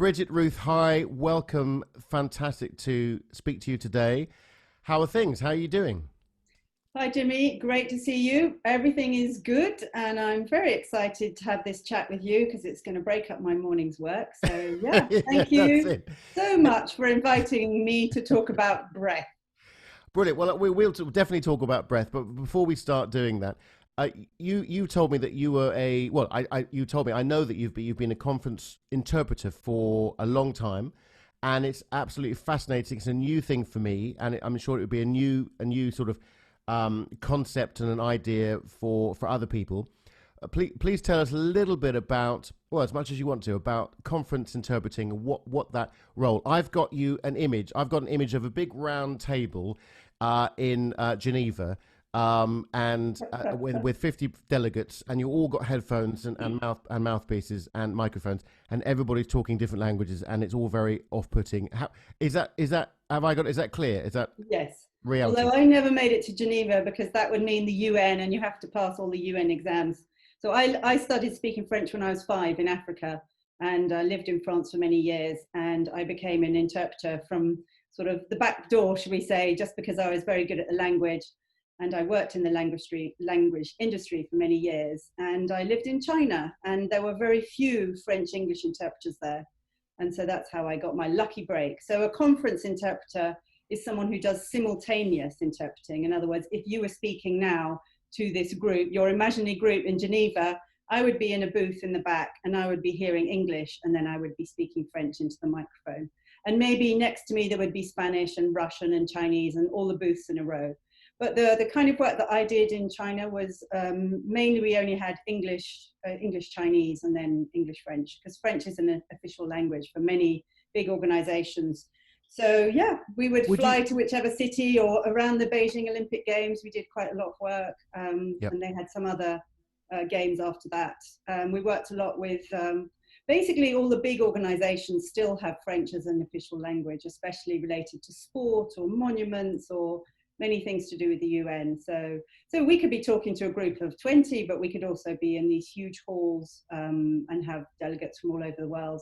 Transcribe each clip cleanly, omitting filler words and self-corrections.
Bridget, Ruth, hi, welcome. Fantastic to speak to you today. How are things? How are you doing? Hi, Jimmy. Great to see you. Everything is good, and I'm very excited to have this chat with you because it's going to break up my morning's work. So, yeah, Yeah, thank that's you it. so much for inviting me to talk about breath. Brilliant. Well, we'll definitely talk about breath, but before we start doing that, you told me that you were a well. You told me I know that you've been a conference interpreter for a long time, and it's absolutely fascinating. It's a new thing for me, and I'm sure it would be a new sort of concept and an idea for other people. Please tell us a little bit about, well, as much as you want to, about conference interpreting and what that role. I've got you an image. I've got an image of a big round table in Geneva, and with 50 delegates, and you all got headphones and mouthpieces and microphones, and everybody's talking different languages, and it's all very off-putting. How is that? Have I got? Is that clear? Is that Yes. reality? Although I never made it to Geneva because that would mean the UN and you have to pass all the UN exams. So I studied speaking French when I was 5 in Africa, and I lived in France for many years, and I became an interpreter from sort of the back door, should we say, just because I was very good at the language. And I worked in the language industry for many years. And I lived in China, and there were very few French English interpreters there. And so that's how I got my lucky break. So a conference interpreter is someone who does simultaneous interpreting. In other words, if you were speaking now to this group, your imaginary group in Geneva, I would be in a booth in the back and I would be hearing English, and then I would be speaking French into the microphone. And maybe next to me there would be Spanish and Russian and Chinese and all the booths in a row. But the kind of work that I did in China was mainly we only had English Chinese and then English French, because French is an official language for many big organizations. So yeah, we would Would you? fly to whichever city or around the Beijing Olympic Games. We did quite a lot of work, Yep. and they had some other games after that. We worked a lot with basically all the big organizations still have French as an official language, especially related to sport or monuments or many things to do with the UN. So we could be talking to a group of 20, but we could also be in these huge halls and have delegates from all over the world.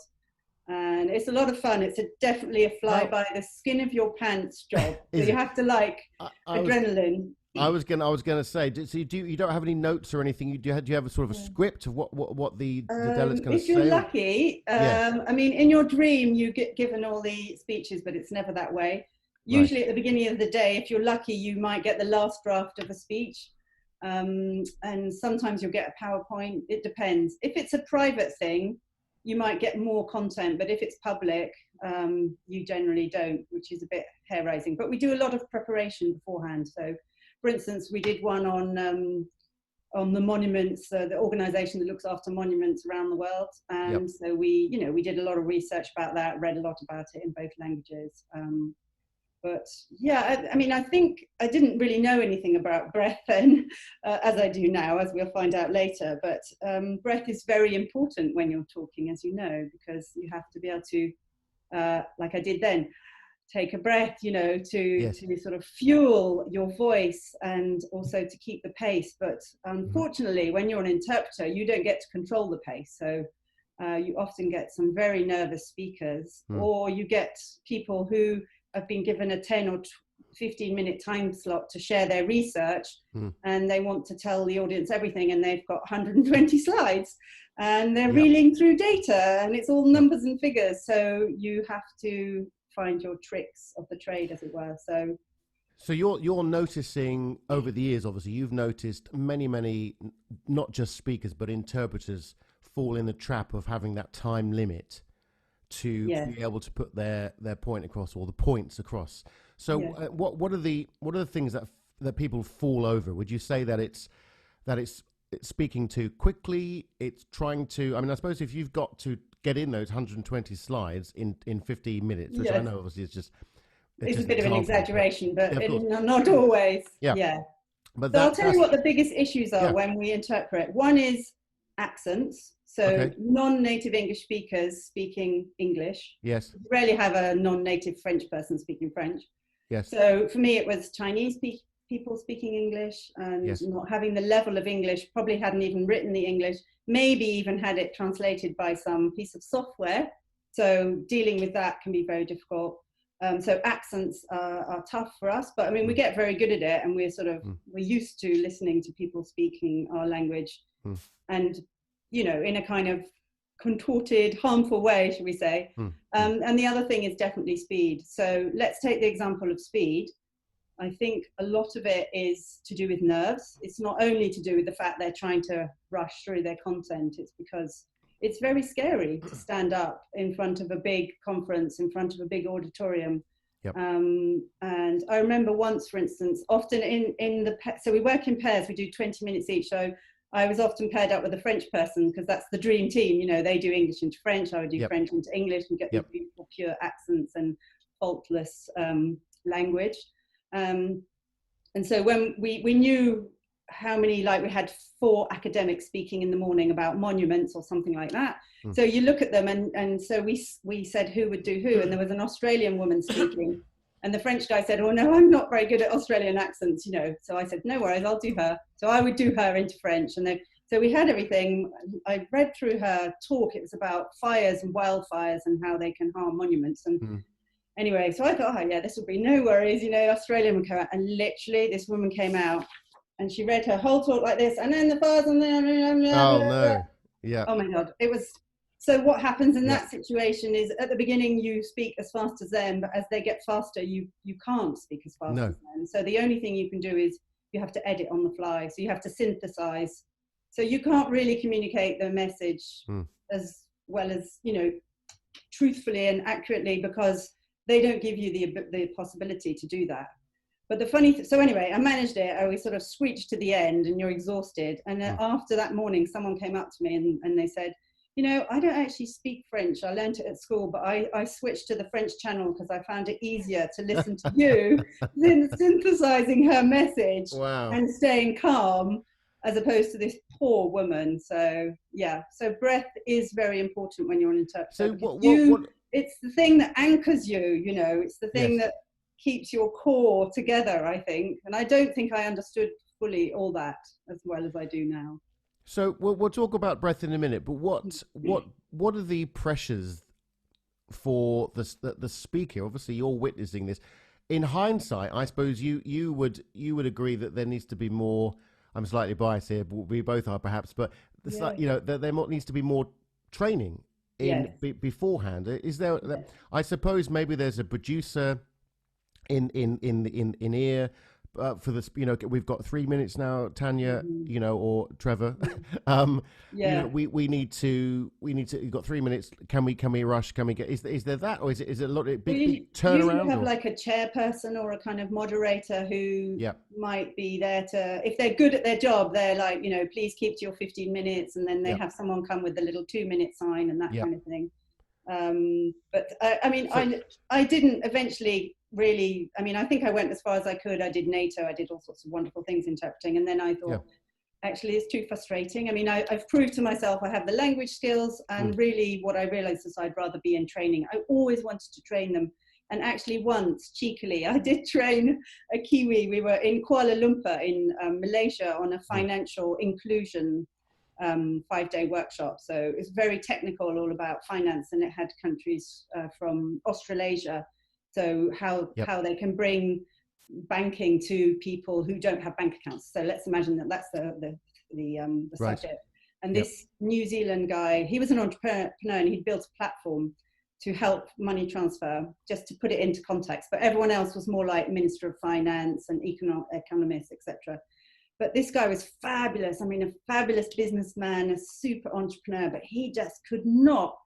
And it's a lot of fun. It's definitely a fly How by the skin of your pants job. So is you it? have to like I was adrenaline. I was gonna say. So you don't have any notes or anything? Do you have a sort of a script of what the delegate's going to If you're say? lucky, Yeah. I mean, in your dream, you get given all the speeches, but it's never that way. Right. Usually at the beginning of the day, if you're lucky, you might get the last draft of a speech. And sometimes you'll get a PowerPoint. It depends. If it's a private thing, you might get more content, but if it's public, you generally don't, which is a bit hair raising. But we do a lot of preparation beforehand. So, for instance, we did one on the monuments, the organisation that looks after monuments around the world, Yep. and so we did a lot of research about that, read a lot about it in both languages. But yeah, I mean, I think I didn't really know anything about breath then, as I do now, as we'll find out later. But breath is very important when you're talking, as you know, because you have to be able to, like I did then, take a breath, Yes. to sort of fuel your voice and also to keep the pace. But Hmm. unfortunately, when you're an interpreter, you don't get to control the pace. So you often get some very nervous speakers, Mm. or you get people who have been given a 10 or 15-minute time slot to share their research, Mm. and they want to tell the audience everything, and they've got 120 slides, and they're Yep. reeling through data, and it's all Yep. numbers and figures. So you have to find your tricks of the trade, as it were. So So you're noticing over the years. Obviously, you've noticed many, not just speakers but interpreters fall in the trap of having that time limit to yeah, be able to put their point across, or the points across. So yeah. what are the things that people fall over? Would you say that it's speaking too quickly? It's trying to. I mean, I suppose if you've got to get in those 120 slides in 15 minutes, which I Yes, know obviously is just it's it's a just an bit of an example, but exaggeration, yeah, but of course, not always. yeah. Yeah. But So I'll tell you that's what the biggest issues are yeah. when we interpret. One is accents. So Okay. non-native English speakers speaking English. Yes. You rarely have a non-native French person speaking French. Yes. So for me, it was Chinese people speaking English and Yes. not having the level of English, probably hadn't even written the English, maybe even had it translated by some piece of software, So dealing with that can be very difficult. So accents are tough for us, but I mean, we get very good at it, and we're used to listening to people speaking our language, and in a kind of contorted, harmful way, should we say. And the other thing is definitely speed. So let's take the example of speed. I think a lot of it is to do with nerves. It's not only to do with the fact they're trying to rush through their content, it's because it's very scary to stand up in front of a big conference, in front of a big auditorium. Yep. And I remember once, for instance, often so we work in pairs, we do 20 minutes each. So I was often paired up with a French person, because that's the dream team. They do English into French, I would do French into English, and get these beautiful, pure accents and faultless language. And so when we knew how many, like we had 4 academics speaking in the morning about monuments or something like that. So you look at them, and so we said who would do who, and there was an Australian woman speaking, and the French guy said, oh no, I'm not very good at Australian accents, so I said, no worries, I'll do her. So I would do her into French, and then so we had everything. I read through her talk. It was about fires and wildfires and how they can harm monuments. And anyway, so I thought, oh yeah, this will be no worries, Australian would come out, and literally this woman came out and she read her whole talk like this, and then the fires and then oh no, yeah, oh my god, it was. So what happens in that situation is, at the beginning you speak as fast as them, but as they get faster, you can't speak as fast as them. So the only thing you can do is you have to edit on the fly. So you have to synthesize. So you can't really communicate the message as well as, truthfully and accurately, because they don't give you the possibility to do that. But the funny so anyway, I managed it. I sort of screeched to the end, and you're exhausted. And then after that morning, someone came up to me and they said, I don't actually speak French. I learned it at school, but I switched to the French channel because I found it easier to listen to you than synthesizing her message and staying calm, as opposed to this poor woman. So yeah, so breath is very important when you're an interpreter. So it's the thing that anchors you, it's the thing that keeps your core together, I think. And I don't think I understood fully all that as well as I do now. So we'll talk about breath in a minute, but what are the pressures for the speaker? Obviously, you're witnessing this. In hindsight, I suppose you would agree that there needs to be more. I'm slightly biased here, but we both are perhaps, but there needs to be more training beforehand. Is there? I suppose maybe there's a producer in ear. For this, we've got 3 minutes now, Tanya, or Trevor. We need to. You've got 3 minutes. Can we rush? Can we get? Is there that, or is it a lot of big turnaround? You have like a chairperson or a kind of moderator who might be there to, if they're good at their job, they're like, please keep to your 15 minutes, and then they have someone come with the little 2-minute sign and that kind of thing. But I didn't eventually really, I think I went as far as I could. I did NATO, I did all sorts of wonderful things interpreting, and then I thought, actually it's too frustrating. I've proved to myself I have the language skills, and really what I realized is I'd rather be in training. I always wanted to train them, and actually once, cheekily, I did train a Kiwi. We were in Kuala Lumpur in Malaysia on a financial inclusion 5-day workshop. So it's very technical, all about finance, and it had countries from Australasia. So how they can bring banking to people who don't have bank accounts. So let's imagine that that's the subject. And this New Zealand guy, he was an entrepreneur, and he'd built a platform to help money transfer, just to put it into context. But everyone else was more like Minister of Finance and economists, etc. But this guy was fabulous. A fabulous businessman, a super entrepreneur, but he just could not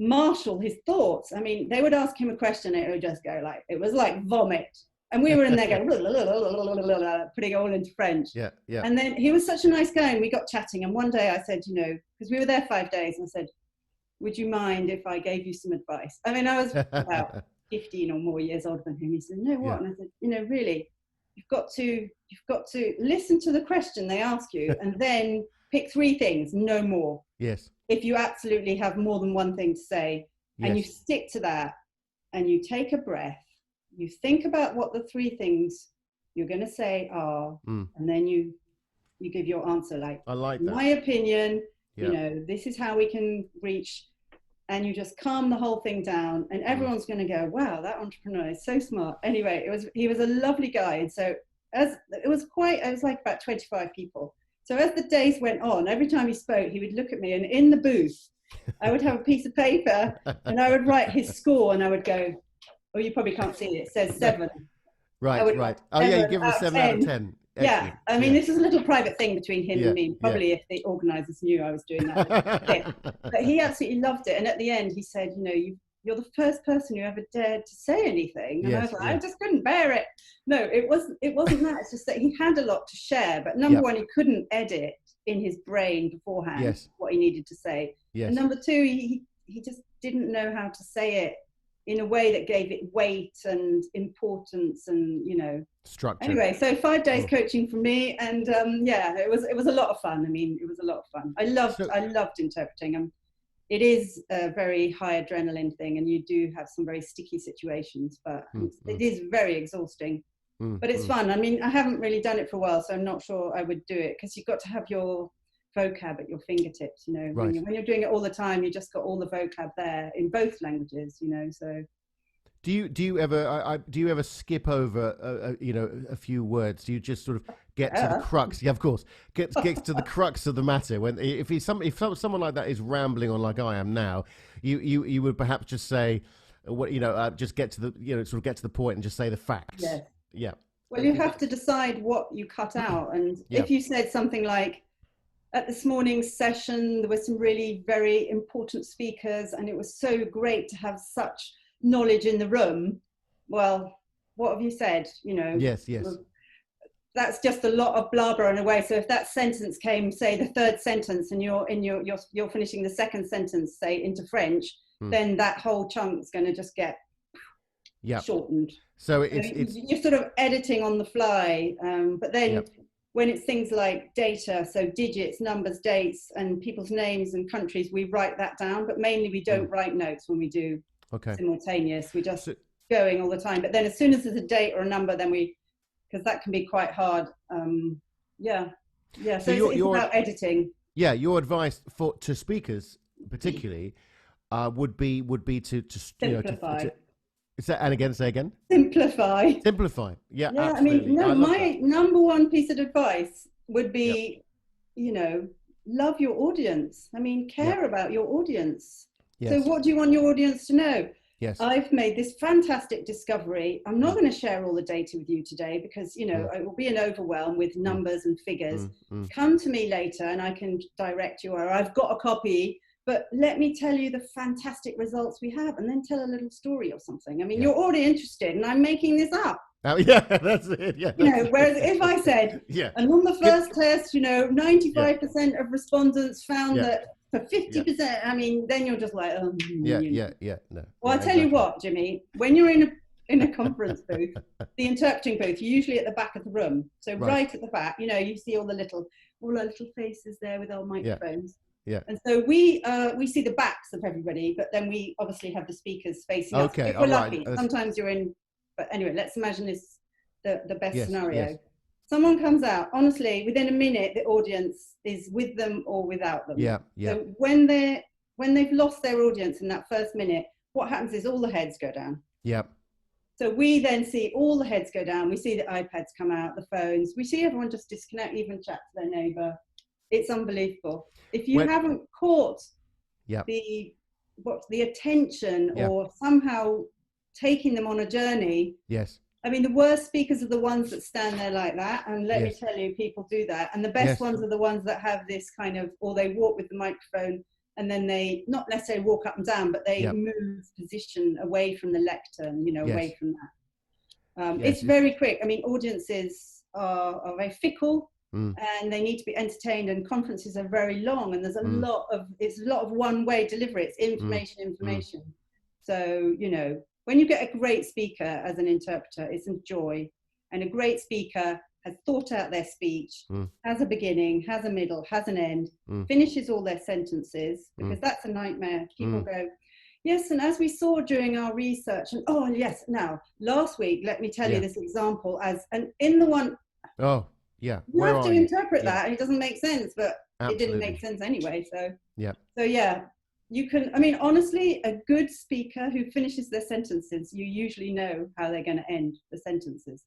marshal his thoughts. They would ask him a question, and it would just go like, it was like vomit. And we were in there going, putting it all into French. And then he was such a nice guy, and we got chatting. And one day I said, because we were there 5 days, and I said, would you mind if I gave you some advice? I was about 15 or more years older than him. He said, no, what? And I said, really, you've got to listen to the question they ask you, and then pick 3 things, no more. Yes. If you absolutely have more than one thing to say, and you stick to that, and you take a breath, you think about what the 3 things you're going to say are, and then you give your answer. Like, I like that. My opinion, this is how we can reach and you just calm the whole thing down, and everyone's going to go, wow, that entrepreneur is so smart. Anyway, he was a lovely guy. And so it was like about 25 people. So as the days went on, every time he spoke, he would look at me, and in the booth, I would have a piece of paper and I would write his score, and I would go, oh, you probably can't see it. It says 7. Right. Oh, yeah, you give him a 7 out of 10. Excellent. Yeah, I mean, this is a little private thing between him and me. Probably if the organisers knew I was doing that. But he absolutely loved it. And at the end, he said, you're the first person who ever dared to say anything. And I was like, I just couldn't bear it. No, it wasn't that. It's just that he had a lot to share. But number one, he couldn't edit in his brain beforehand what he needed to say. And number two, he just didn't know how to say it in a way that gave it weight and importance and, structure. Anyway, so 5 days coaching from me, and it was a lot of fun. I mean, it was a lot of fun. I loved interpreting. It is a very high adrenaline thing, and you do have some very sticky situations, but it is very exhausting. But it's fun. I mean, I haven't really done it for a while, so I'm not sure I would do it, because you've got to have your vocab at your fingertips, Right. When you're doing it all the time, you just got all the vocab there in both languages, so. Do you ever skip over a few words? Do you just sort of get to the crux? Yeah, of course, gets to the crux of the matter. When if someone like that is rambling on like I am now, you would perhaps just say, just get to the sort of get to the point and just say the facts. Yes. Yeah. Well, you have to decide what you cut out, and if you said something like, at this morning's session, there were some really very important speakers, and it was so great to have such knowledge in the room. Well, what have you said? Yes. That's just a lot of blabber in a way. So if that sentence came, say the third sentence, and you're finishing the second sentence, say into French, then that whole chunk's going to just get shortened. So it's you're sort of editing on the fly, but then. When it's things like data, so digits, numbers, dates, and people's names and countries, we write that down, but mainly we don't write notes when we do simultaneous. We're just going all the time. But then as soon as there's a date or a number, then because that can be quite hard. So it's about editing. Yeah, your advice to speakers particularly would be to simplify. Say again. Simplify. Yeah, absolutely. I mean, my number one piece of advice would be, love your audience. I mean, care about your audience. Yes. So what do you want your audience to know? Yes. I've made this fantastic discovery. I'm not going to share all the data with you today because, it will be an overwhelm with numbers and figures. Come to me later and I can direct you, or I've got a copy. But let me tell you the fantastic results we have, and then tell a little story or something. I mean, you're already interested, and I'm making this up. That's it. Yeah. Whereas if I said, and on the first test, 95% of respondents found that for 50%, I mean, then you're just like, no. Well, I tell you what, Jimmy, when you're in a conference booth, the interpreting booth, you're usually at the back of the room. So right at the back, you see all our little faces there with our microphones. Yeah. And so we see the backs of everybody, but then we obviously have the speakers facing us. If we're lucky. Sometimes you're in, but anyway, let's imagine this the best scenario. Yes. Someone comes out, honestly, within a minute, the audience is with them or without them. Yeah. So when they've lost their audience in that first minute, what happens is all the heads go down. Yeah. So we then see all the heads go down. We see the iPads come out, the phones. We see everyone just disconnect, even chat to their neighbor. It's unbelievable. If you haven't caught the attention or somehow taking them on a journey. Yes. I mean, the worst speakers are the ones that stand there like that. And let me tell you, people do that. And the best ones are the ones that have this kind of, or they walk with the microphone and then they not necessarily walk up and down, but they move position away from the lectern, away from that. It's very quick. I mean, audiences are very fickle. And they need to be entertained, and conferences are very long, and there's a lot of one-way delivery. It's information. So when you get a great speaker as an interpreter, it's a joy. And a great speaker has thought out their speech, has a beginning, has a middle, has an end, finishes all their sentences, because that's a nightmare. People go, yes, and as we saw during our research, and now last week, let me tell you this example and in the one. Oh. Yeah, you have to interpret that, and it doesn't make sense, but it didn't make sense anyway. So you can, I mean, honestly, a good speaker who finishes their sentences, you usually know how they're going to end the sentences.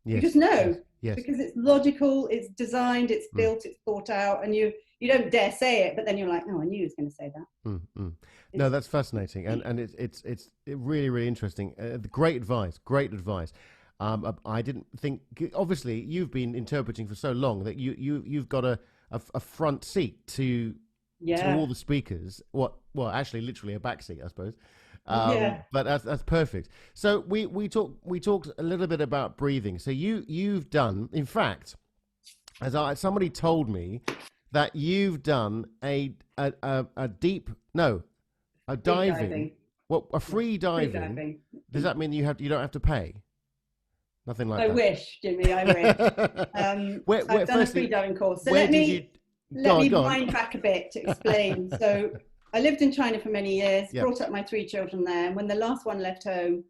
Yes. You just know, yes. because it's logical, it's designed, it's built, it's thought out, and you don't dare say it, but then you're like, oh, I knew he was going to say that. No, that's fascinating, and it's really, really interesting. Great advice, great advice. I didn't think. Obviously, you've been interpreting for so long that you've got a front seat to all the speakers. Well, actually, literally a back seat, I suppose. But that's perfect. So we talked a little bit about breathing. So you've done, in fact, somebody told me that you've done a diving. What, a free diving? Free diving. Does that mean you don't have to pay? Nothing like that. I wish, Jimmy. I wish. I've done a free diving course. So let me wind back a bit to explain. So I lived in China for many years, brought up my 3 children there. And when the last one left home,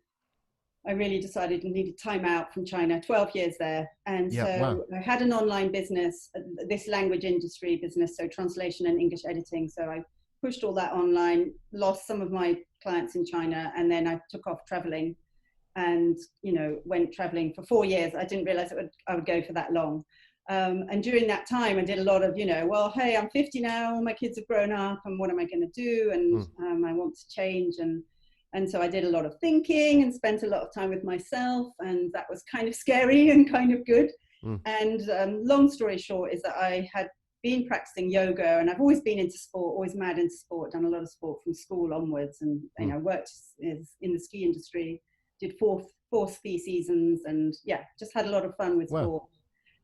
I really decided I needed time out from China, 12 years there. And so I had an online business, this language industry business, so translation and English editing. So I pushed all that online, lost some of my clients in China, and then I took off traveling and, went traveling for 4 years. I didn't realize I would go for that long. And during that time, I did a lot of, well, hey, I'm 50 now, all my kids have grown up, and what am I going to do? And I want to change. And so I did a lot of thinking and spent a lot of time with myself, and that was kind of scary and kind of good. And long story short is that I had been practicing yoga, and I've always been into sport, always mad into sport, done a lot of sport from school onwards, and worked in the ski industry, did four ski seasons, and just had a lot of fun with sport.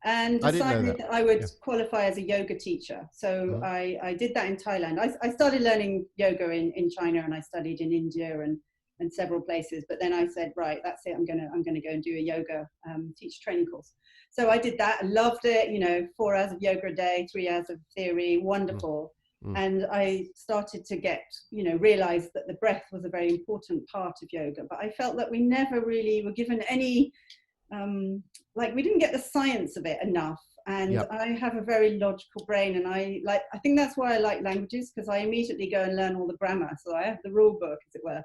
And decided that I would qualify as a yoga teacher. So I did that in Thailand. I started learning yoga in China, and I studied in India and several places. But then I said, right, that's it. I'm gonna go and do a yoga teacher training course. So I did that. I loved it. 4 hours of yoga a day, 3 hours of theory, wonderful. And I started to realize that the breath was a very important part of yoga. But I felt that we never really were given any we didn't get the science of it enough. And I have a very logical brain, and I think that's why I like languages, because I immediately go and learn all the grammar. So I have the rule book, as it were,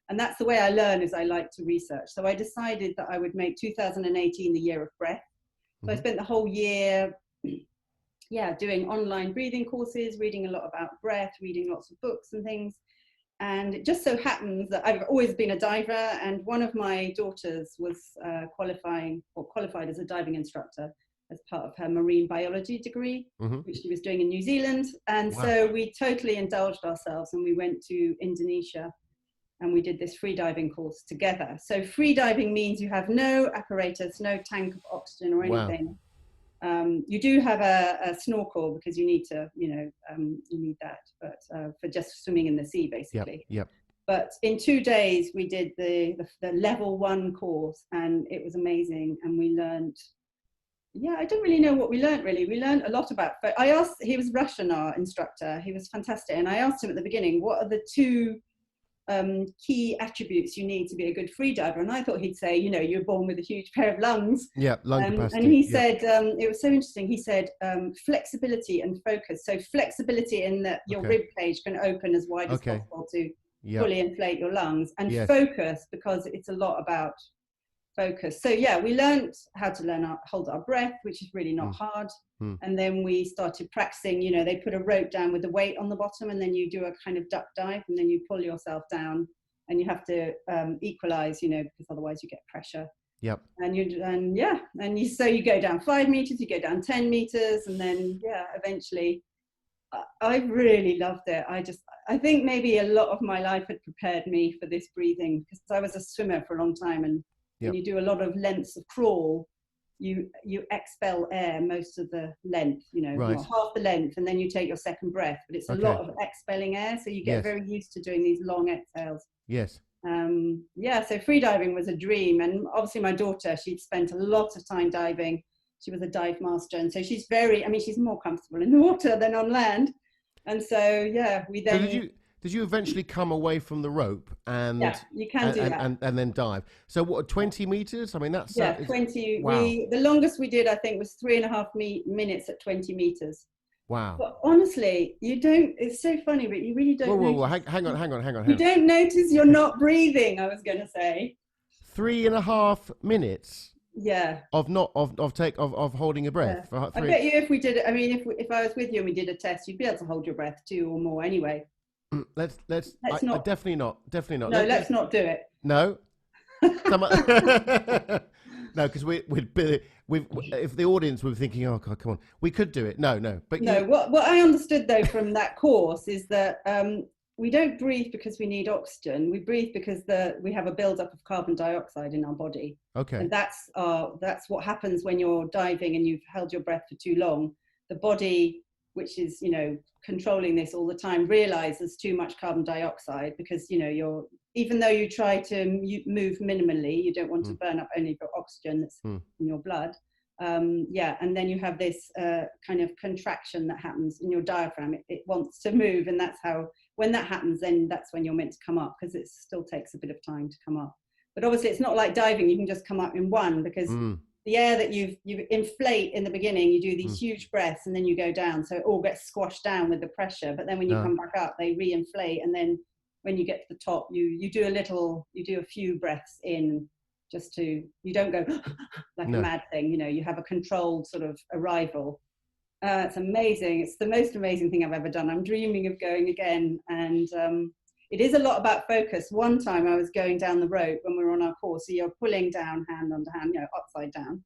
and that's the way I learn, is I like to research. So I decided that I would make 2018 the year of breath. So I spent the whole year doing online breathing courses, reading a lot about breath, reading lots of books and things. And it just so happens that I've always been a diver, and one of my daughters was qualified as a diving instructor as part of her marine biology degree, which she was doing in New Zealand. And so we totally indulged ourselves, and we went to Indonesia, and we did this free diving course together. So free diving means you have no apparatus, no tank of oxygen or anything. You do have a snorkel, because you need to, you need that, but for just swimming in the sea, basically. But in 2 days, we did the level 1 course, and it was amazing. And we learned, I don't really know what we learned, really. We learned a lot about, but I asked, he was Russian, our instructor. He was fantastic. And I asked him at the beginning, what are the 2 key attributes you need to be a good free diver? And I thought he'd say, you're born with a huge pair of lungs. Lung capacity. And he said, it was so interesting. He said, flexibility and focus. So flexibility in that your rib cage can open as wide as possible to fully inflate your lungs, and focus, because it's a lot about focus. So we learned how to hold our breath, which is really not hard. And then we started practicing, they put a rope down with the weight on the bottom, and then you do a kind of duck dive, and then you pull yourself down, and you have to equalize, because otherwise you get pressure. And so you go down 5 meters, you go down 10 meters, and then eventually I really loved it. I think maybe a lot of my life had prepared me for this breathing, because I was a swimmer for a long time, and when you do a lot of lengths of crawl, you expel air most of the length, half the length, and then you take your second breath. But it's a lot of expelling air, so you get very used to doing these long exhales. So free diving was a dream. And obviously my daughter, she'd spent a lot of time diving. She was a dive master, and so she's she's more comfortable in the water than on land. And so we then... So did you eventually come away from the rope and you can do that, and then dive? So what, 20 meters? I mean, that's 20. Wow. The longest we did, I think, was 3.5 minutes at 20 meters. Wow. But honestly, you don't, it's so funny, but you really Whoa, don't whoa, whoa. notice. Hang You on. don't notice you're not breathing, I was going to say. 3.5 minutes Yeah. of holding your Yeah. breath for I three. bet you if we did it, I mean, if I was with you and we did a test, you'd be able to hold your breath 2 or more anyway. I Let's not, definitely not. no, let's not do it. No. No, because if the audience were thinking, oh God, come on, we could do it. No, but No, what I understood though from that course is that we don't breathe because we need oxygen. We breathe because we have a buildup of carbon dioxide in our body, okay, and that's what happens when you're diving and you've held your breath for too long. The body, which is controlling this all the time, realizes too much carbon dioxide because even though you try to move minimally, you don't want to burn up only the oxygen that's in your blood. And then you have this kind of contraction that happens in your diaphragm. It wants to move, and that's how, when that happens, then that's when you're meant to come up, because it still takes a bit of time to come up. But obviously it's not like diving, you can just come up in one, because the air that you inflate in the beginning, you do these huge breaths and then you go down, so it all gets squashed down with the pressure. But then when you come back up, they re-inflate, and then when you get to the top, you do a few breaths in, just to, you don't go like a mad thing, you have a controlled sort of arrival. It's amazing. It's the most amazing thing I've ever done. I'm dreaming of going again. And it is a lot about focus. One time I was going down the rope when we were on our course, so you're pulling down, hand under hand, upside down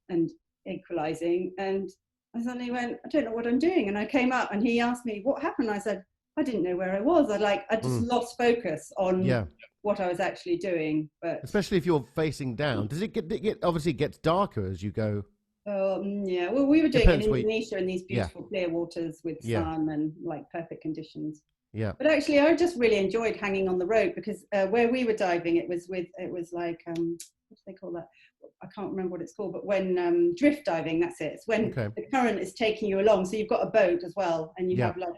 and equalizing. And I suddenly went, I don't know what I'm doing. And I came up and he asked me what happened. I said, I didn't know where I was. I just lost focus on what I was actually doing. But especially if you're facing down, does it get obviously it gets darker as you go? Yeah. Well, we were doing it in Indonesia in these beautiful clear waters with sun and like perfect conditions. Yeah. But actually, I just really enjoyed hanging on the rope, because where we were diving, it was like what do they call that? I can't remember what it's called, but when drift diving, that's it. It's when the current is taking you along. So you've got a boat as well, and you have like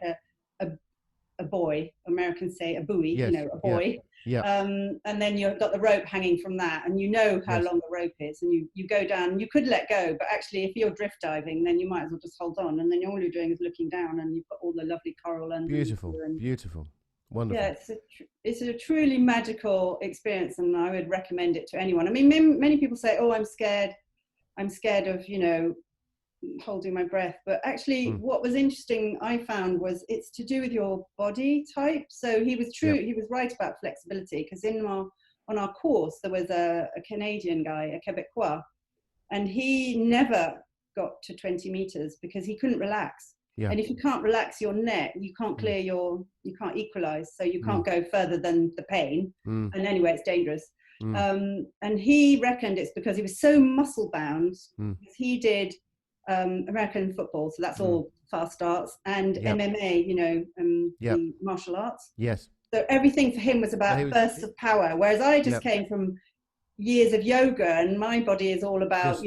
a buoy. Americans say a buoy, a buoy. Yeah. And then you've got the rope hanging from that, and how long the rope is, and you go down. You could let go, but actually, if you're drift diving, then you might as well just hold on, and then all you're doing is looking down, and you've got all the lovely coral and beautiful, wonderful. Yeah, it's a truly magical experience, and I would recommend it to anyone. I mean, many people say, "Oh, I'm scared of holding my breath," but actually what was interesting I found was it's to do with your body type. So he was right about flexibility, because on our course there was a Canadian guy, a Quebecois, and he never got to 20 meters because he couldn't relax. And if you can't relax your neck, you can't clear you can't equalize, so you can't go further than the pain, and anyway it's dangerous. And he reckoned it's because he was so muscle bound, because he did American football, so that's all fast starts, and MMA, the martial arts. Yes. So everything for him was about bursts of power, whereas I just came from years of yoga, and my body is all about,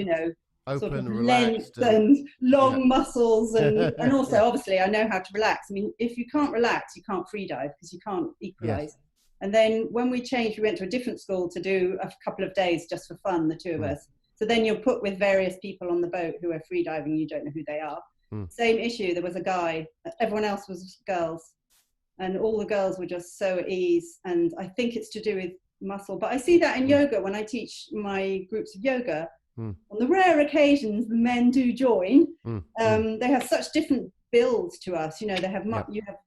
open, sort of relaxed, length and long muscles, and also obviously I know how to relax. I mean, if you can't relax, you can't free dive, because you can't equalize. And then when we changed, we went to a different school to do a couple of days just for fun, the two of us. So then you're put with various people on the boat who are free diving, you don't know who they are. Same issue, there was a guy, everyone else was girls, and all the girls were just so at ease, and I think it's to do with muscle. But I see that in yoga when I teach my groups of yoga. On the rare occasions the men do join, they have such different builds to us, they have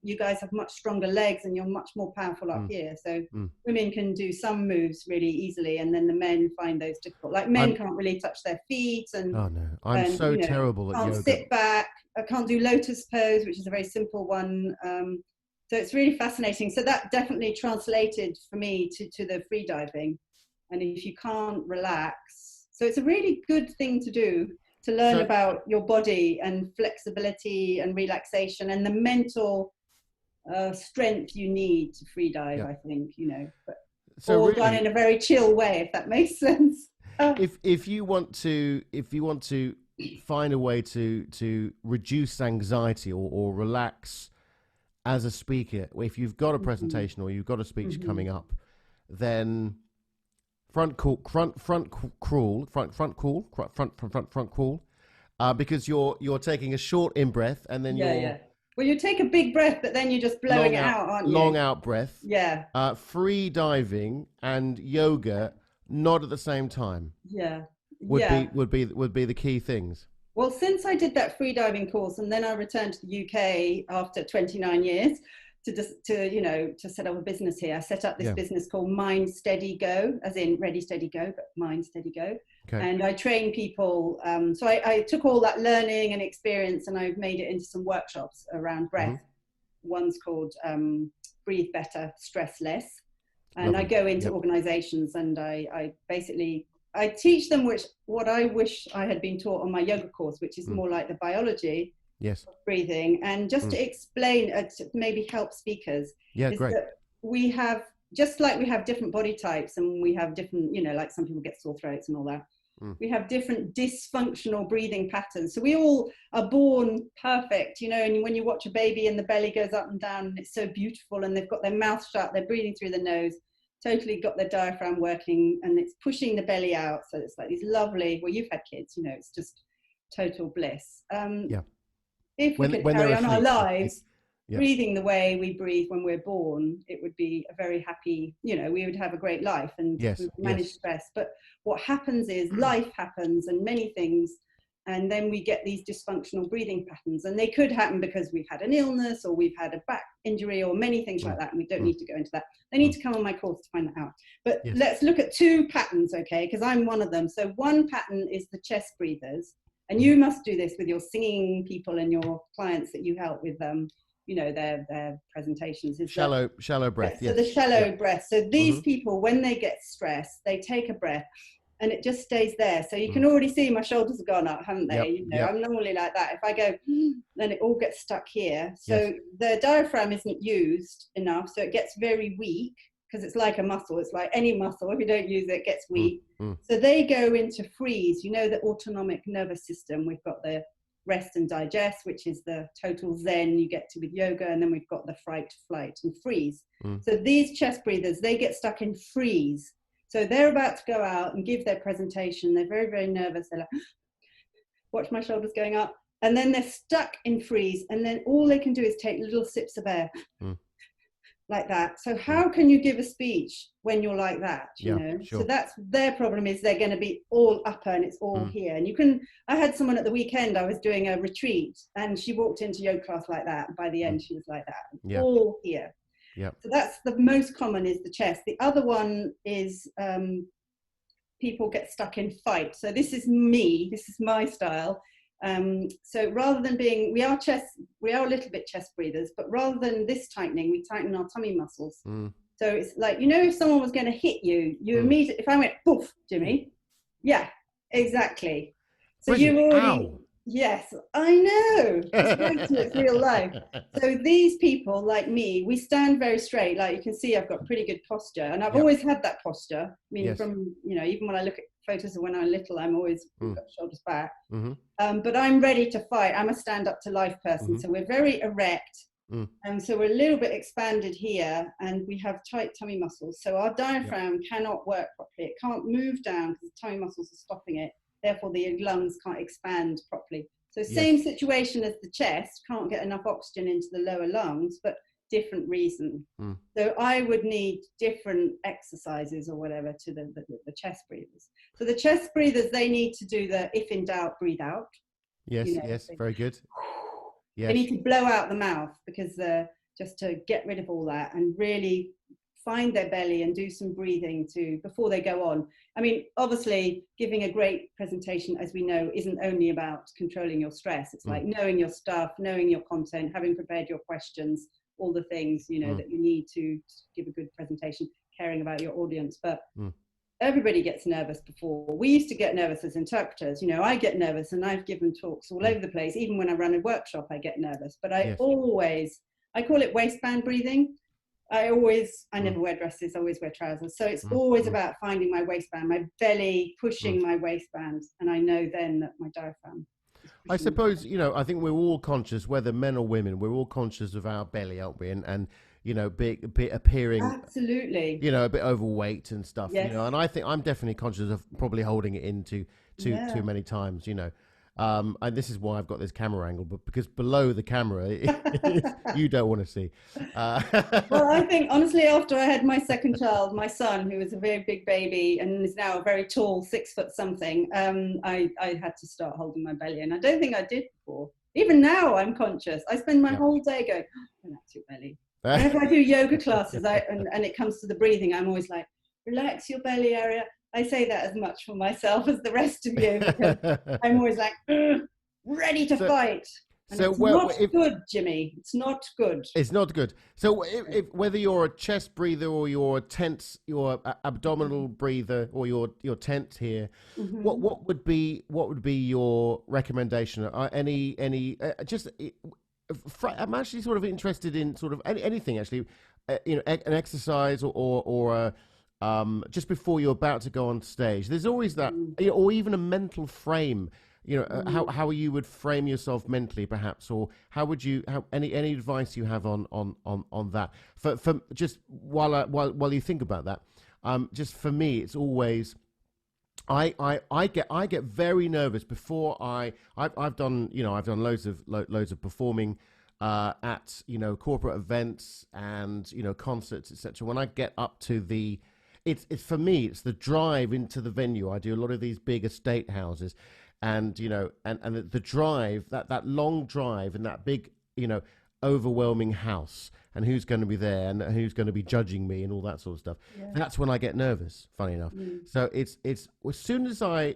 you guys have much stronger legs, and you're much more powerful up here, so women can do some moves really easily, and then the men find those difficult, like men can't really touch their feet, and I'm so terrible at yoga. Can't sit back, I can't do lotus pose, which is a very simple one. So it's really fascinating. So that definitely translated for me to the free diving. And if you can't relax, so it's a really good thing to do, to learn about your body and flexibility and relaxation and the mental strength you need to free dive, I think, but so all really, done in a very chill way, if that makes sense. If you want to find a way to reduce anxiety or relax as a speaker, if you've got a presentation or you've got a speech coming up, then front crawl. because you're taking a short in breath and then Yeah, you're yeah. Well, you take a big breath, but then you're just blowing it out, aren't you? long out breath. Yeah. Free diving and yoga, not at the same time, Yeah. would Yeah. be the key things. Well, since I did that free diving course and then I returned to the UK after 29 years to set up a business here, I set up this business called Mind Steady Go, as in Ready Steady Go, but Mind Steady Go. Okay. And I train people. So I took all that learning and experience and I've made it into some workshops around breath. Mm-hmm. One's called Breathe Better, Stress Less. And I go into organizations and I basically teach them what I wish I had been taught on my yoga course, which is more like the biology of breathing. And just to explain, to maybe help speakers, is that we have, just like we have different body types and we have different, like some people get sore throats and all that, we have different dysfunctional breathing patterns. So we all are born perfect, and when you watch a baby and the belly goes up and down and it's so beautiful and they've got their mouth shut, they're breathing through the nose, totally got their diaphragm working and it's pushing the belly out. So it's like these lovely, well, you've had kids, it's just total bliss. If we could carry on our lives breathing the way we breathe when we're born, it would be a very happy, we would have a great life and we would manage stress. But what happens is life happens and many things, and then we get these dysfunctional breathing patterns, and they could happen because we've had an illness or we've had a back injury or many things like that, and we don't need to go into that. They need to come on my course to find that out. But let's look at two patterns, okay, because I'm one of them. So one pattern is the chest breathers, and you must do this with your singing people and your clients that you help with their presentations. Is shallow breath. So the shallow breath. So these people, when they get stressed, they take a breath and it just stays there. So you can already see my shoulders have gone up, haven't they? I'm normally like that. If I go, then it all gets stuck here. So the diaphragm isn't used enough. So it gets very weak because it's like a muscle. It's like any muscle. If you don't use it, it gets weak. So they go into freeze. The autonomic nervous system. We've got the rest and digest, which is the total zen you get to with yoga, and then we've got the fright, flight, and freeze. So these chest breathers, they get stuck in freeze. So they're about to go out and give their presentation. They're very, very nervous. They're like, watch my shoulders going up, and then they're stuck in freeze, and then all they can do is take little sips of air like that. So how can you give a speech when you're like that, Sure. So that's their problem, is they're going to be all upper and it's all here. And I had someone at the weekend, I was doing a retreat and she walked into yoga class like that. By the end, she was like that, all here. So that's the most common, is the chest. The other one is people get stuck in fight. So this is me, this is my style. So rather than we are a little bit chest breathers, but rather than this tightening, we tighten our tummy muscles. So it's like, if someone was going to hit you, immediately, if I went, poof, Jimmy, exactly. So you already, yes, I know, it's real life. So these people like me, we stand very straight. Like you can see, I've got pretty good posture, and I've always had that posture. I mean, from, even when I look at photos of when I'm little, I'm always got shoulders back. But I'm ready to fight. I'm a stand up to life person. So we're very erect. And so we're a little bit expanded here, and we have tight tummy muscles. So our diaphragm cannot work properly. It can't move down because the tummy muscles are stopping it. Therefore, the lungs can't expand properly. So same situation as the chest, can't get enough oxygen into the lower lungs, but different reason. So I would need different exercises or whatever to the chest breathers. So the chest breathers, they need to do the, if in doubt, breathe out. Yes, very good. They need to blow out the mouth, because just to get rid of all that and really find their belly and do some breathing before they go on. I mean, obviously, giving a great presentation, as we know, isn't only about controlling your stress. It's like knowing your stuff, knowing your content, having prepared your questions, all the things, that you need to give a good presentation, caring about your audience. But everybody gets nervous before. We used to get nervous as interpreters. I get nervous, and I've given talks all over the place. Even when I run a workshop, I get nervous. But I call it waistband breathing. I never wear dresses, I always wear trousers. So it's always about finding my waistband, my belly, pushing my waistband. And I know then that my diaphragm. I suppose, I think we're all conscious, whether men or women, we're all conscious of our belly, aren't we? And appearing absolutely, a bit overweight and stuff. And I think I'm definitely conscious of probably holding it in too many times. And this is why I've got this camera angle, but because below the camera, you don't want to see. Well, I think honestly, after I had my second child, my son, who was a very big baby and is now a very tall, 6 foot something, I had to start holding my belly. And I don't think I did before. Even now, I'm conscious. I spend my whole day going, oh, relax your belly. Whenever I do yoga classes and it comes to the breathing, I'm always like, relax your belly area. I say that as much for myself as the rest of you, because I'm always like, ready to fight. And it's not good, Jimmy. It's not good. It's not good. So if whether you're a chest breather or you're a tense, your abdominal breather or your tense here, what would be your recommendation? I'm actually sort of interested in sort of anything actually, an exercise or just before you're about to go on stage. There's always that, or even a mental frame. How you would frame yourself mentally, perhaps, or how any advice you have on that for just while you think about that. Just for me, it's always I get very nervous before I've done loads of performing at corporate events and concerts, etc. When I get up to it's for me, it's the drive into the venue. I do a lot of these big estate houses. And and the drive, that long drive in that big overwhelming house, and who's going to be there and who's going to be judging me and all that sort of stuff. Yeah. That's when I get nervous. Funny enough. So it's as soon as I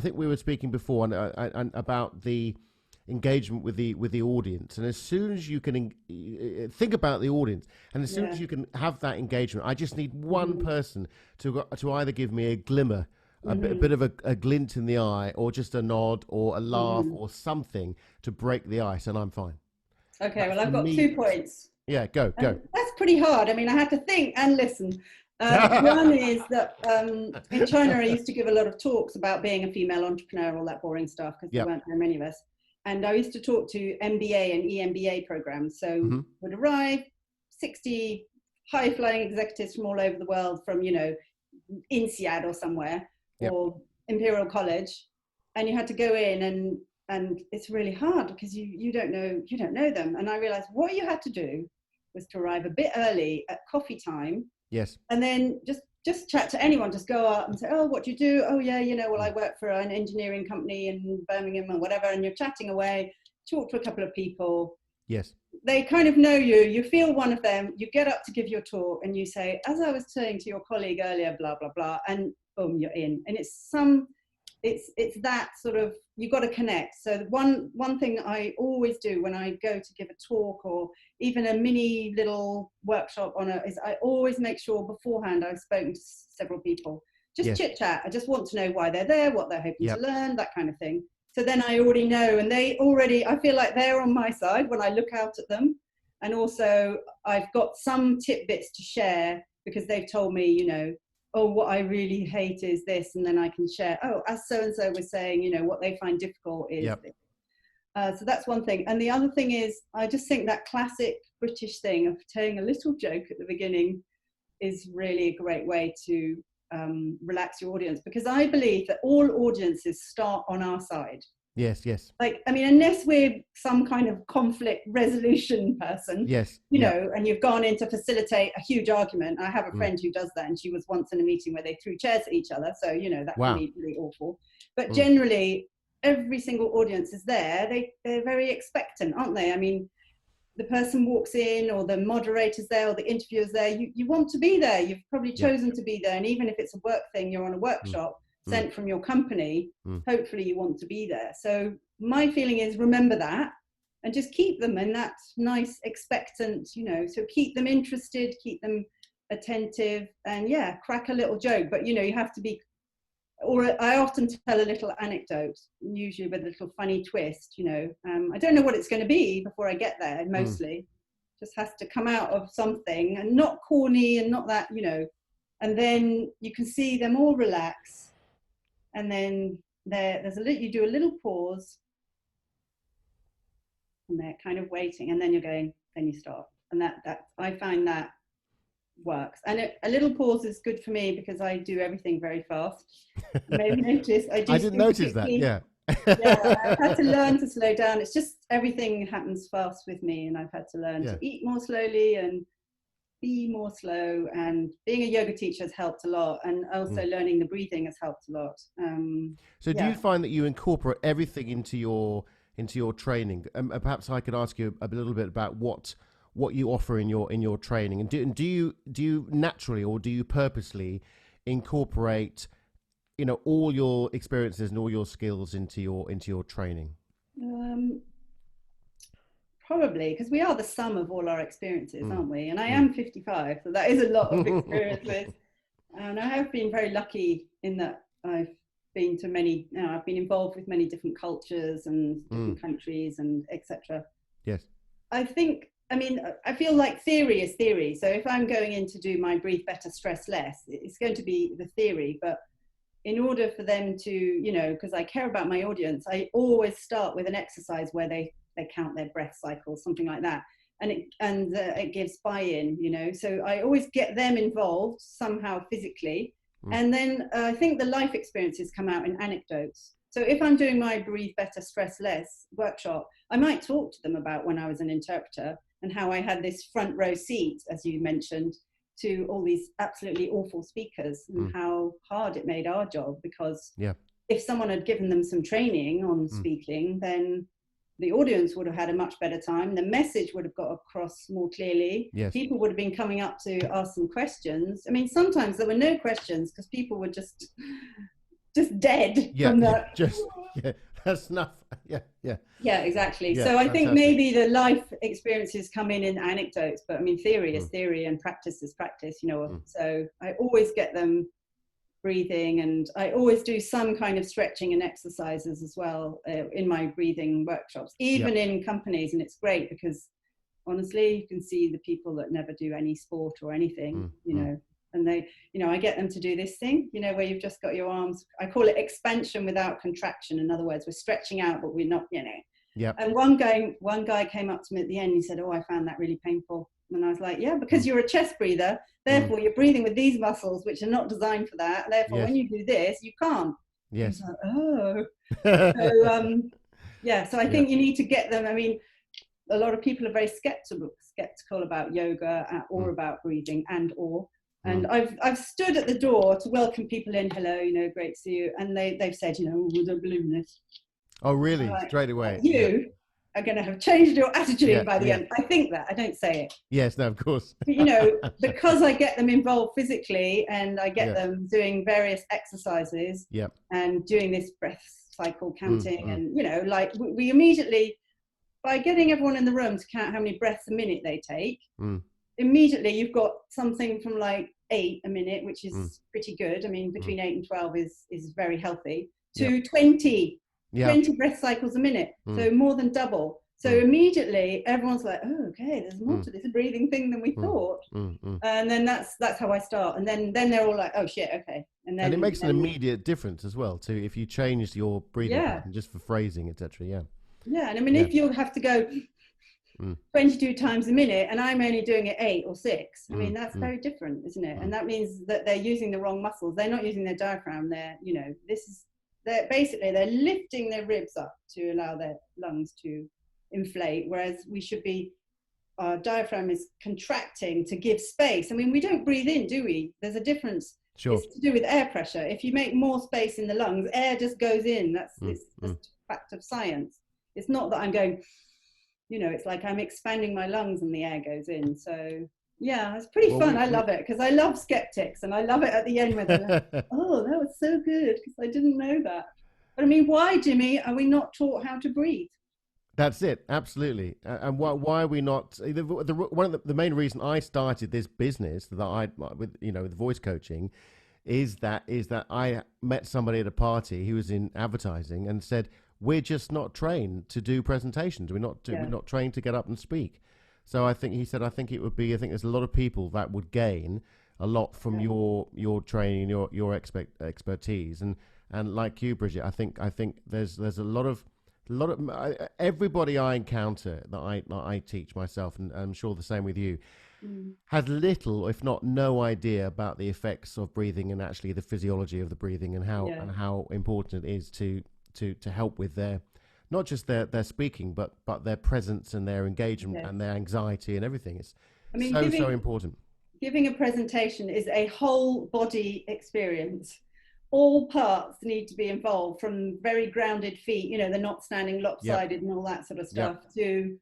think we were speaking before and about the engagement with the audience, and as soon as you can think about the audience, and as soon as you can have that engagement, I just need one person to either give me a glimmer. A bit of a glint in the eye, or just a nod, or a laugh, or something to break the ice, and I'm fine. Okay, well, I've got 2 points. Yeah, go. That's pretty hard. I mean, I had to think and listen. One is that in China, I used to give a lot of talks about being a female entrepreneur, all that boring stuff, because there weren't very many of us. And I used to talk to MBA and EMBA programs. So would arrive 60 high-flying executives from all over the world, from INSEAD or somewhere. Or Imperial College, and you had to go in and it's really hard because you don't know them. And I realized what you had to do was to arrive a bit early at coffee time. Yes. And then just chat to anyone, just go up and say, oh, what do you do? Oh yeah, well, I work for an engineering company in Birmingham or whatever, and you're chatting away, talk to a couple of people. Yes. They kind of know you feel one of them, you get up to give your talk and you say, as I was saying to your colleague earlier, blah, blah, blah, and boom, you're in. And it's that sort of, you got to connect. So one thing I always do when I go to give a talk or even a mini little workshop is I always make sure beforehand I've spoken to several people. Just chit chat. I just want to know why they're there, what they're hoping to learn, that kind of thing. So then I already know, and I feel like they're on my side when I look out at them. And also I've got some tidbits to share because they've told me, oh, what I really hate is this. And then I can share, oh, as so-and-so was saying, what they find difficult is this. So that's one thing. And the other thing is, I just think that classic British thing of telling a little joke at the beginning is really a great way to relax your audience, because I believe that all audiences start on our side. Yes. Like, I mean, unless we're some kind of conflict resolution person, and you've gone in to facilitate a huge argument. I have a friend who does that, and she was once in a meeting where they threw chairs at each other. So, that can be really awful. But generally, every single audience is there. They're very expectant, aren't they? I mean, the person walks in, or the moderator's there, or the interviewer's there. You want to be there. You've probably chosen to be there. And even if it's a work thing, you're on a workshop sent from your company, hopefully you want to be there. So my feeling is, remember that and just keep them in that nice expectant, so keep them interested, keep them attentive, and crack a little joke. But you have to be, or I often tell a little anecdote, usually with a little funny twist. I don't know what it's going to be before I get there. Mostly just has to come out of something, and not corny and not that, and then you can see them all relax. And then you do a little pause, and they're kind of waiting, and then then you start. And that I find that works. And a little pause is good for me because I do everything very fast. Maybe notice I didn't notice that. Yeah. Yeah, I've had to learn to slow down. It's just everything happens fast with me, and I've had to learn Yeah. to eat more slowly and be more slow. And being a yoga teacher has helped a lot, and also Mm. learning the breathing has helped a lot. So do you Yeah. find that you incorporate everything into your training? Perhaps I could ask you a little bit about what you offer in your training, and do you naturally or do you purposely incorporate all your experiences and all your skills into your training? Um, Probably because we are the sum of all our experiences, Mm. aren't we? And I Mm. am 55, so that is a lot of experiences. And I have been very lucky in that I've been to many, I've been involved with many different cultures and Mm. different countries and etc. Yes. I think, I mean, I feel like theory is theory. So if I'm going in to do my breathe better, stress less, it's going to be the theory. But in order for them to, because I care about my audience, I always start with an exercise where they count their breath cycles, something like that. And it gives buy-in, so I always get them involved somehow physically. Mm. And then I think the life experiences come out in anecdotes. So if I'm doing my breathe better, stress less workshop, I might talk to them about when I was an interpreter and how I had this front row seat, as you mentioned, to all these absolutely awful speakers, and Mm. how hard it made our job. Because Yeah. if someone had given them some training on Mm. speaking, then the audience would have had a much better time. The message would have got across more clearly. Yes. People would have been coming up to ask some questions. I mean, sometimes there were no questions because people were just dead Yeah. from Yeah. that. Just yeah. That's enough. Yeah. Yeah. Yeah, exactly. Yeah. So I think Fantastic. maybe the life experiences come in anecdotes, but I mean, theory is Mm. theory and practice is practice, Mm. So I always get them breathing, and I always do some kind of stretching and exercises as well in my breathing workshops, Yeah. even in companies. And it's great because honestly, you can see the people that never do any sport or anything, Mm. Mm. and they, I get them to do this thing, where you've just got your arms. I call it expansion without contraction. In other words, we're stretching out, but we're not, Yeah. And one guy came up to me at the end. He said, "Oh, I found that really painful." And I was like, "Yeah, because Mm. you're a chest breather. Mm. Therefore, you're breathing with these muscles, which are not designed for that. Therefore, when Yes. you do this, you can't." I was Yes. like, "Oh." So, yeah. So I Yeah. think you need to get them. I mean, a lot of people are very skeptical about yoga or Mm. about breathing or. Mm. And I've stood at the door to welcome people in. Hello, great to see you. And they've said, we don't believe in this. Oh, really? Like, Straight away? Yeah. you are going to have changed your Yeah. attitude by the Yeah. end. I think that. I don't say it. Yes. No. Of course. But, because I get them involved physically and I get Yeah. them doing various exercises Yeah. and doing this breath cycle Mm. counting. Mm. And, like we immediately, by getting everyone in the room to count how many breaths a minute they take, Mm. immediately you've got something from like 8 a minute, which is Mm. pretty good. I mean, between 8 and 12 is very healthy, Yeah. to 20 Yeah. breath cycles a minute. Mm. So more than double. So Mm. immediately everyone's like, "Oh, okay, there's more Mm. to this breathing thing than we Mm. thought." Mm. Mm. And then that's how I start. And then they're all like, "Oh shit, okay." And And it makes an then immediate difference as well, too, if you change your breathing yeah, pattern just for phrasing, etc. Yeah. yeah. And I mean, Yeah. if you have to go Mm. 22 times a minute and I'm only doing it 8 or 6, I mean, Mm. that's Mm. very different, isn't it? Mm. And that means that they're using the wrong muscles. They're not using their diaphragm. They're basically they're lifting their ribs up to allow their lungs to inflate, whereas our diaphragm is contracting to give space. I mean, we don't breathe in, do we? There's a difference. Sure. It's to do with air pressure. If you make more space in the lungs, air just goes in. It's just a fact of science. It's not that I'm going, it's like I'm expanding my lungs and the air goes in. So yeah, it's pretty fun. I love it because I love skeptics, and I love it at the end where they're like, "Oh, that was so good because I didn't know that." But I mean, why, Jimmy, are we not taught how to breathe? That's it, absolutely. And why are we not? One of the main reason I started this business with voice coaching is that I met somebody at a party who was in advertising and said, "We're just not trained to do presentations. We're not trained to get up and speak." So I think I think there's a lot of people that would gain a lot from your training, your expertise, and like you, Bridget, I think there's a lot of everybody I encounter that I teach myself, and I'm sure the same with you, has little, if not no idea about the effects of breathing and actually the physiology of the breathing and how important it is to to help with their, not just their speaking, but their presence and their engagement Yes. and their anxiety and everything. It's I mean, so important. Giving a presentation is a whole body experience. All parts need to be involved, from very grounded feet, you know, they're not standing lopsided and all that sort of stuff, to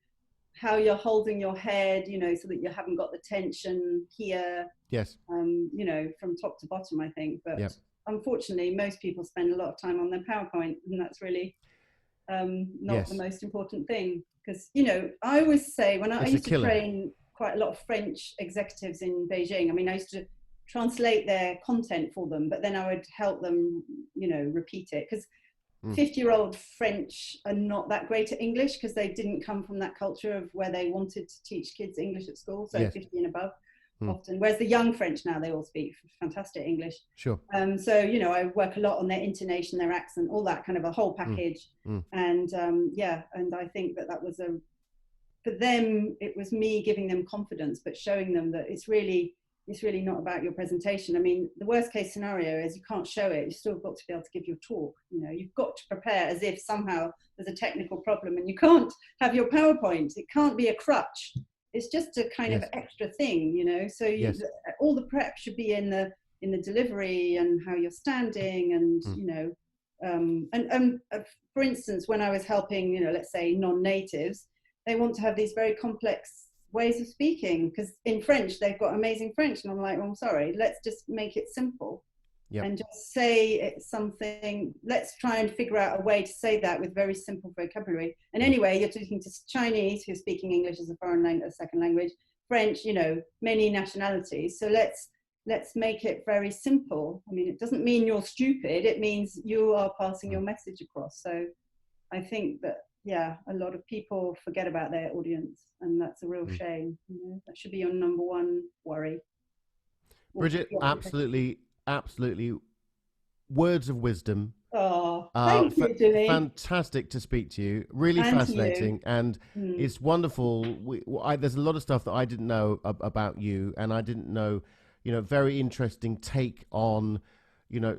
how you're holding your head, you know, so that you haven't got the tension here. Yes. You know, from top to bottom, I think. But unfortunately, most people spend a lot of time on their PowerPoint, and that's really not the most important thing. Because, you know, I always say, when I used to train quite a lot of French executives in Beijing, I mean, I used to translate their content for them, but then I would help them, you know, repeat it. Because 50-year-old French are not that great at English, because they didn't come from that culture of where they wanted to teach kids English at school, so 50 and above often. Whereas the young French now, they all speak fantastic English. Sure. So, you know, I work a lot on their intonation, their accent, all that kind of a whole package. And and I think that was for them, it was me giving them confidence, but showing them that it's really not about your presentation. I mean, the worst case scenario is you can't show it. You've still got to be able to give your talk. You know, you've got to prepare as if somehow there's a technical problem, and you can't have your PowerPoint. It can't be a crutch. It's just a kind of extra thing, you know. So all the prep should be in the delivery and how you're standing, and you know, for instance, when I was helping, you know, let's say non-natives, they want to have these very complex ways of speaking, because in French they've got amazing French, and I'm like, well, I'm sorry, let's just make it simple and just say it's something. Let's try and figure out a way to say that with very simple vocabulary. And anyway, you're talking to Chinese who are speaking English as a foreign language, a second language, French, you know, many nationalities. So let's make it very simple. I mean, it doesn't mean you're stupid. It means you are passing your message across. So I think that, a lot of people forget about their audience, and that's a real shame. You know, that should be your number one worry. Bridget, absolutely words of wisdom. Oh, thank you, Jimmy. Fantastic to speak to you. Really fascinating, and it's wonderful. There's a lot of stuff that I didn't know about you, and I didn't know, you know, very interesting take on, you know,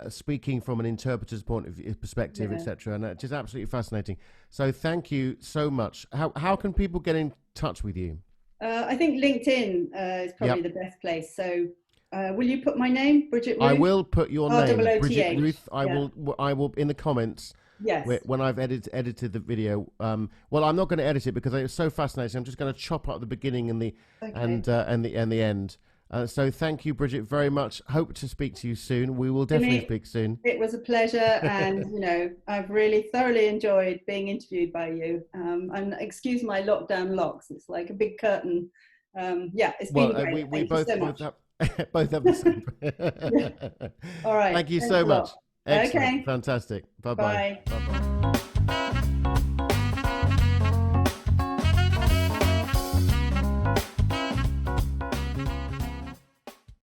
speaking from an interpreter's point of view, perspective, etc., and just absolutely fascinating. So thank you so much. How can people get in touch with you? I think LinkedIn is probably the best place. So will you put my name, Bridget Ruth? I will put your name, Bridget Ruth. I will in the comments. Yes. When I've edited the video. Well, I'm not going to edit it because it's so fascinating. I'm just going to chop up the beginning and the and the end. So thank you, Bridget, very much. Hope to speak to you soon. We will definitely speak soon. It was a pleasure, and you know, I've really thoroughly enjoyed being interviewed by you. And excuse my lockdown locks; it's like a big curtain. It's been great. We both have the same. All right. Thank you so much. Excellent. Okay. Fantastic. Bye-bye. Bye. Bye-bye.